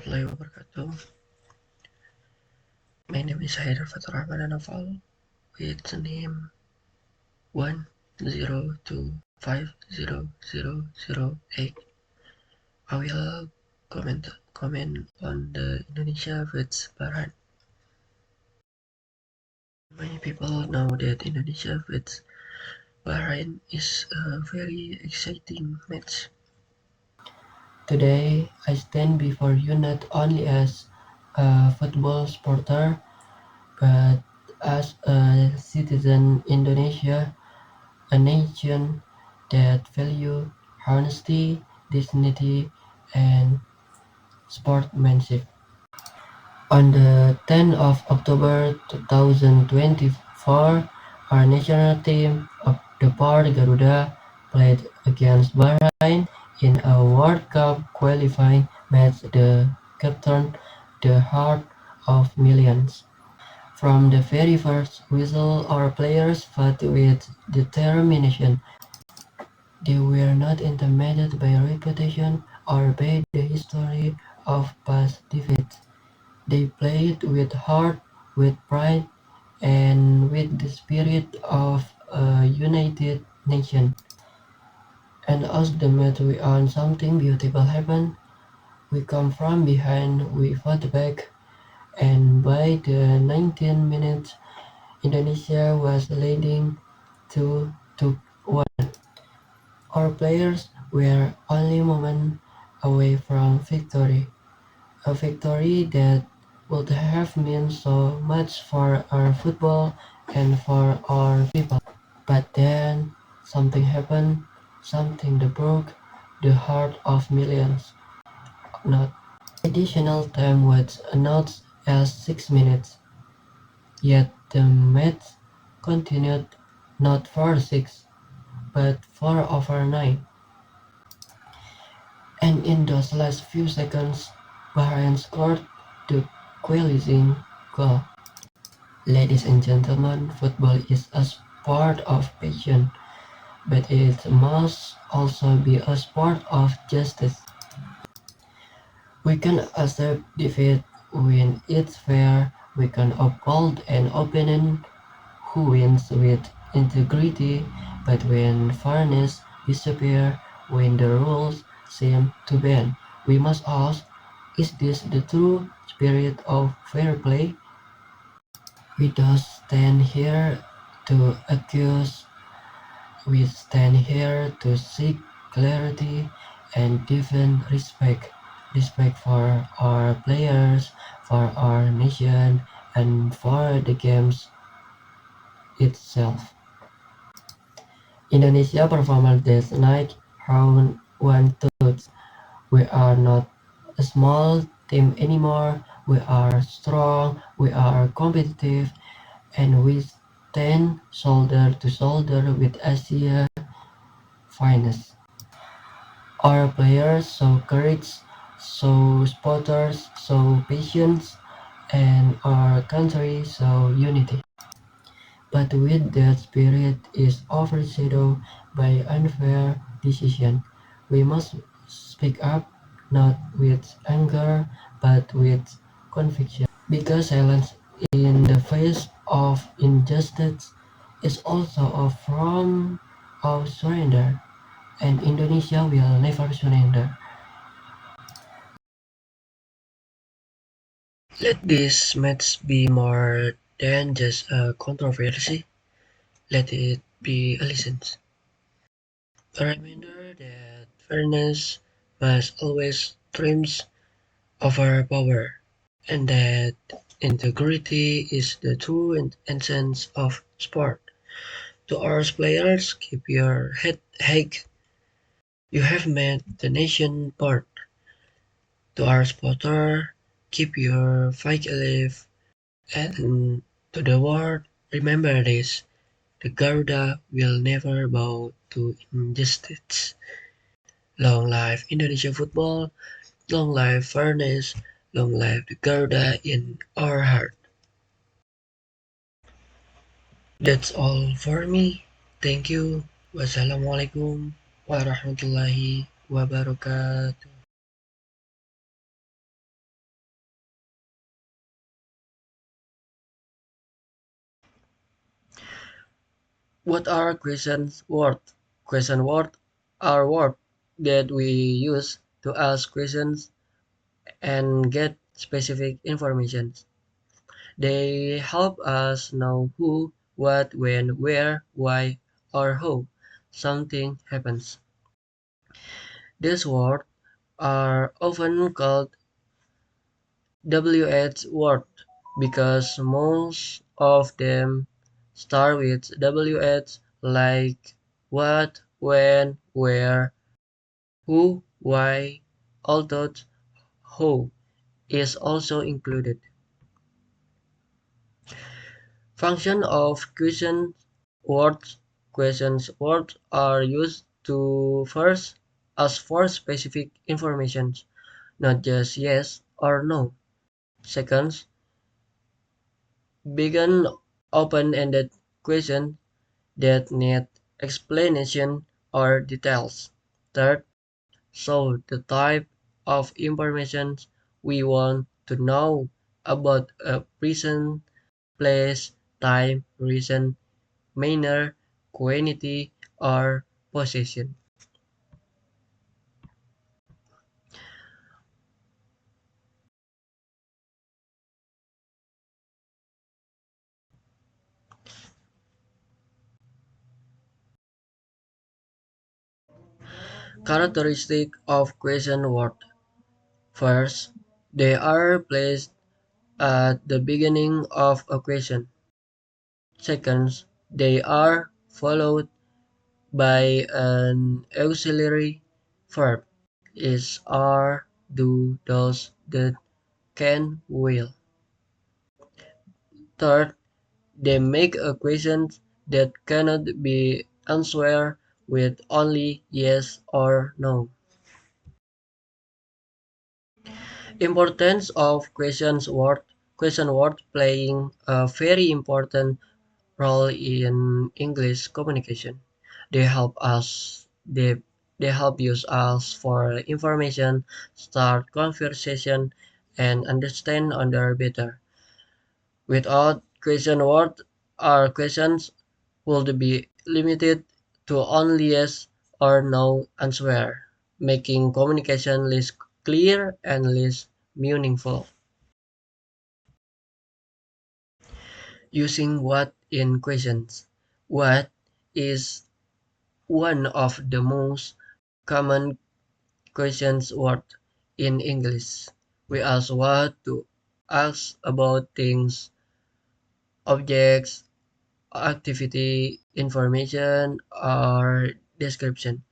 warahmatullahi wabarakatuh. My name is Haidar Fatur Rahman Anafal with the name 102500008. I will comment on the Indonesia vs Bahrain. Many people know that Indonesia vs Bahrain is a very exciting match. Today, I stand before you not only as a football supporter, but as a citizen Indonesia, a nation that value honesty, dignity, and sportsmanship. On the 10th of October 2024, our national team of the Port Garuda played against Bahrain in a World Cup qualifying match that captured the heart of millions. From the very first whistle, our players fought with determination. They were not intimidated by reputation or by the history of past defeats. They played with heart, with pride, and with the spirit of a united nation. And as the match went on, something beautiful happened. We come from behind, we fought back, and by the 19 minutes, Indonesia was leading 2-1. Our players were only moments away from victory, a victory that would have meant so much for our football and for our people. But then something happened, something that broke the heart of millions. Not additional time was announced as 6 minutes, yet the match continued not for 6, but for over 9. And in those last few seconds, Bahrain scored the equalizing goal. Ladies and gentlemen, football is a sport of passion, but it must also be a sport of justice. We can accept defeat when it's fair, we can uphold an opponent who wins with integrity, but when fairness disappears, when the rules seem to bend, we must ask, is this the true spirit of fair play? We don't stand here to accuse, we stand here to seek clarity and defend respect. Respect for our players, for our nation, and for the games itself. Indonesia performed this night how one thought. We are not a small team anymore. We are strong, we are competitive, and we stand shoulder to shoulder with Asia finest. Our players show courage, show supporters, show patience, and our country show unity. But with that spirit is overshadowed by unfair decision. We must speak up, not with anger, but with conviction. Because silence in the face of injustice is also a form of surrender, and Indonesia will never surrender. Let this match be more than just a controversy. Let it be a lesson. A reminder that fairness must always triumphs over power, and that integrity is the true essence of sport. To our players, keep your head high. You have made the nation proud. To our supporter, keep your fight alive. And to the world, remember this. The Garuda will never bow to injustice. Long life Indonesia football, long life fairness, long life the Garuda in our heart. That's all for me. Thank you. Wassalamualaikum warahmatullahi wabarakatuh. What are question words? Question words are words that we use to ask questions and get specific information. They help us know who, what, when, where, why, or how something happens. These words are often called WH words because most of them start with WH, like what, when, where, who, why, although how is also included. Function of words. Questions words are used to first ask for specific information, not just yes or no. Second, begin open-ended questions that need explanation or details. Third, show the type of information we want to know about a person, place, time, reason, manner, quantity, or possession. Characteristic of question word. First, they are placed at the beginning of a question. Second, they are followed by an auxiliary verb is, are, do, does, that, can, will. Third, they make a question that cannot be answered with only yes or no. Importance of question word playing a very important role in English communication. They help us they help use us for information, start conversation, and understand other better. Without question word, our questions would be limited to only yes or no answer, making communication less clear and less meaningful. Using what in questions. What is one of the most common questions word in English. We ask what to ask about things, objects, activity, information, or description.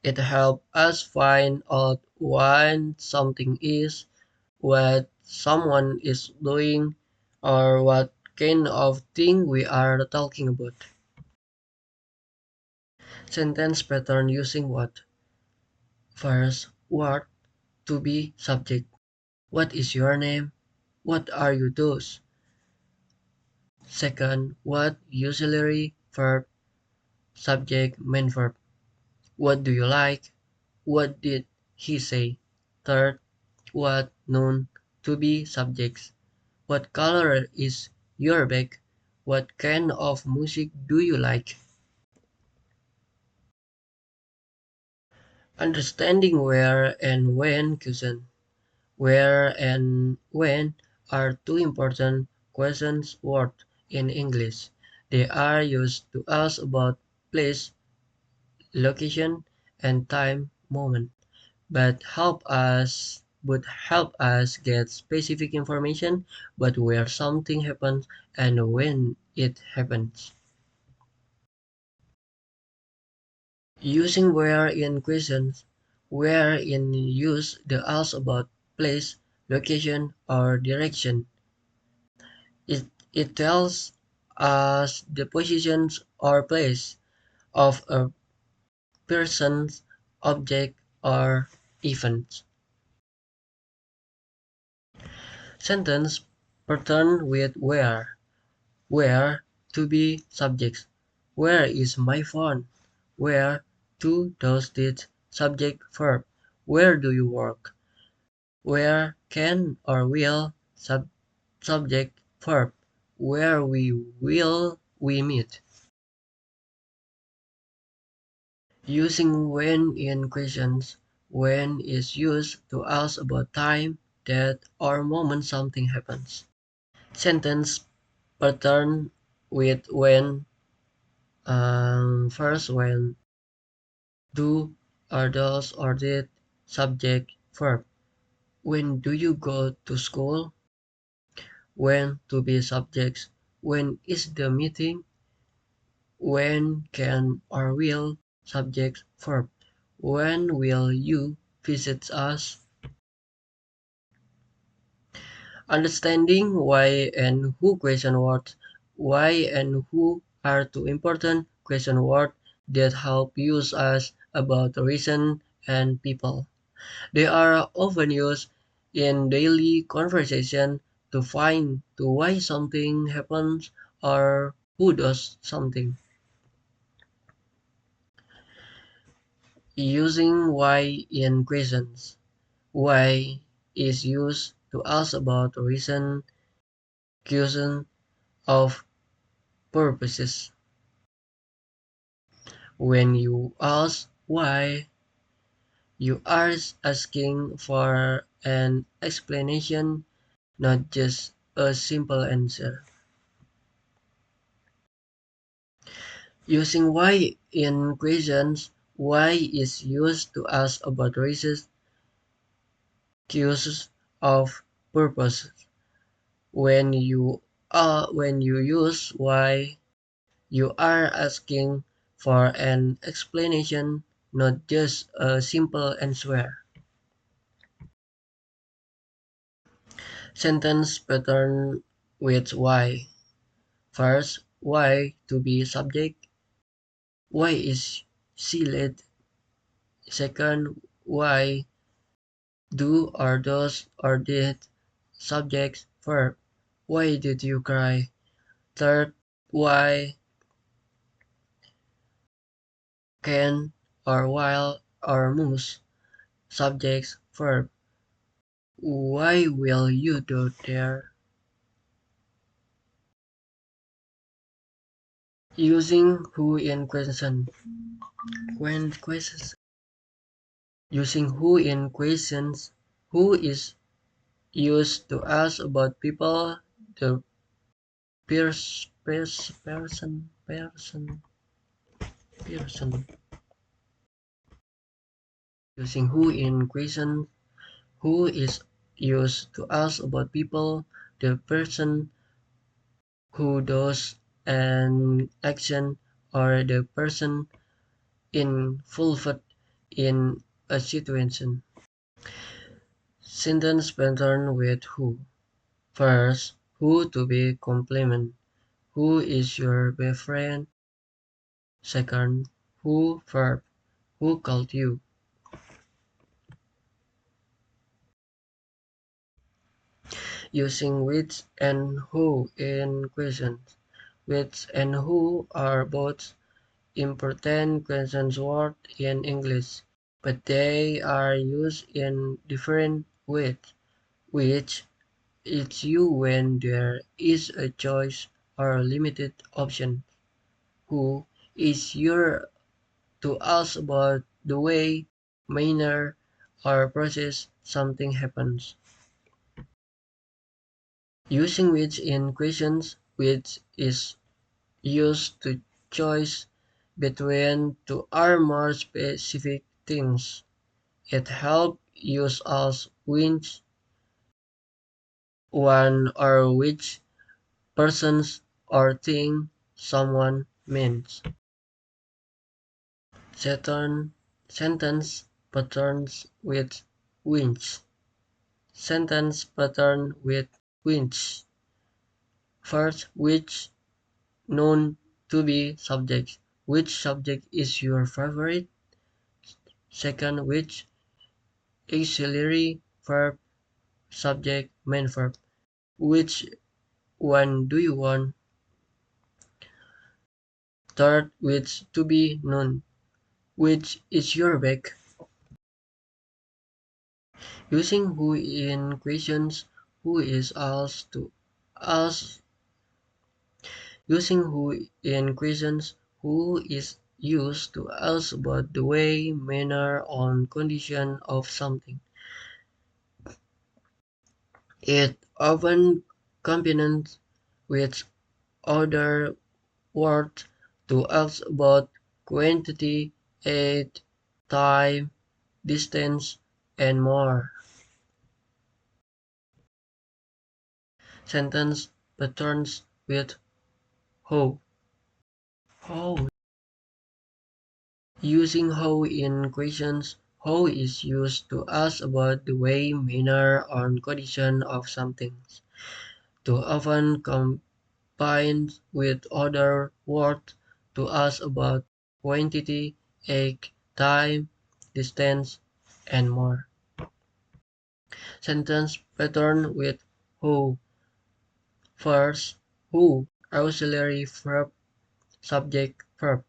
It helps us find out what something is, what someone is doing, or what kind of thing we are talking about. Sentence pattern using what? First, what to be subject. What is your name? What are you those? Second, what auxiliary verb, subject, main verb. What do you like? What did he say? Third, what noun to be subjects. What color is your bag? What kind of music do you like? Understanding where and when question. Where and when are two important questions words in English. They are used to ask about place, location, and time moment, but help us get specific information about where something happens and when it happens. Using where in questions, where in use the ask about place, location, or direction. It, it tells us the positions or place of a person, object, or event. Sentence pattern with where. Where to be subjects. Where is my phone? Where to does it subject verb. Where do you work? Where can or will subject verb. Where we will we meet. Using when in questions. When is used to ask about time, date, or moment something happens. Sentence pattern with when, first when, do, or does, or did, subject, verb. When do you go to school? When to be subjects. When is the meeting? When can or will, subject, verb. When will you visit us? Understanding why and who question words. Why and who are two important question words that help use us about reason and people. They are often used in daily conversation to find to why something happens or who does something. Using why in questions. Why is used to ask about reason, question of purposes. When you ask why, you are asking for an explanation, not just a simple answer. Using why in questions, why is used to ask about reasons, cues of purpose. When you use why, you are asking for an explanation, not just a simple answer. Sentence pattern with why. First, why to be subject. Why is she late? Second, why do or does or did, subject, verb. Why did you cry? Third, why can or while or must, subjects, verb. Why will you do there? Using who in question. When questions. Using who in questions. Who is used to ask about people, the person. Using who in question. Who is used to ask about people, the person who does an action, or the person involved in a situation. Sentence pattern with who. First, who to be complement. Who is your best friend? Second, who verb. Who called you? Using which and who in questions. Which and who are both important question words in English, but they are used in different ways. Which is you when there is a choice or limited option. Who is your to ask about the way, manner, or process something happens. Using which in questions, which is used to choose between two or more specific things. It helps use as which one or which persons or thing someone means. Saturn sentence patterns with which. Sentence pattern with which. First, which known to be subject. Which subject is your favorite? Second, which auxiliary verb, subject, main verb. Which one do you want? Third, which to be known. Which is your bag? Using who in questions, who is asked to ask. Using who in questions, who is used to ask about the way, manner, or condition of something. It often accompanied with other words to ask about quantity, age, time, distance, and more. Sentence patterns with how. How. Using how in questions, how is used to ask about the way, manner, or condition of something. To often combined with other words to ask about quantity, age, time, distance, and more. Sentence pattern with who. First, who, auxiliary verb, subject, verb.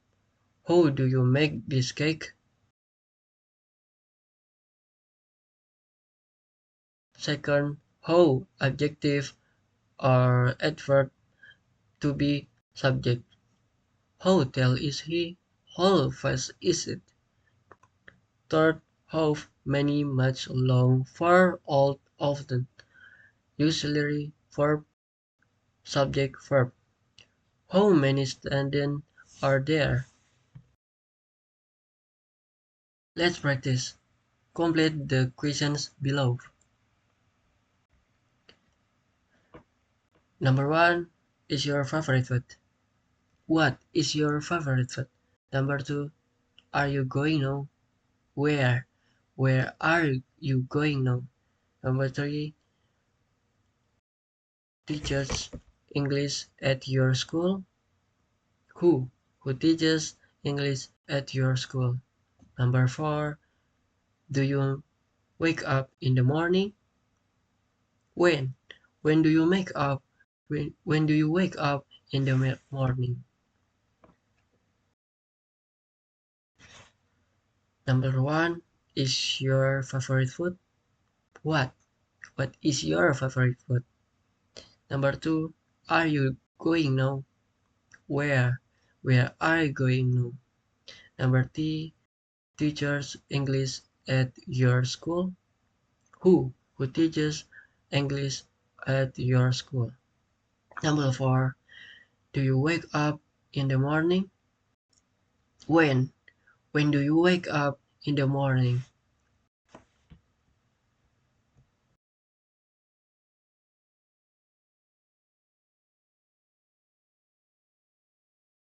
How do you make this cake? Second, how, adjective or adverb to be subject. How tall is he? How fast is it? Third, how many, much, long, far, old, often. Auxiliary verb, subject, verb. How many students are there? Let's practice. Complete the questions below. Number one is your favorite food. What is your favorite food? Number two, are you going now? Where? Where are you going now? Number three, teaches English at your school? Who? Who teaches English at your school? Number four, do you wake up in the morning? When? When do you make up? When do you wake up in the morning? Number one is your favorite food? What? What is your favorite food? Number two, are you going now? Where? Where are you going now? Number three, teachers English at your school? Who? Who teaches English at your school? Number four, do you wake up in the morning? When? When do you wake up in the morning?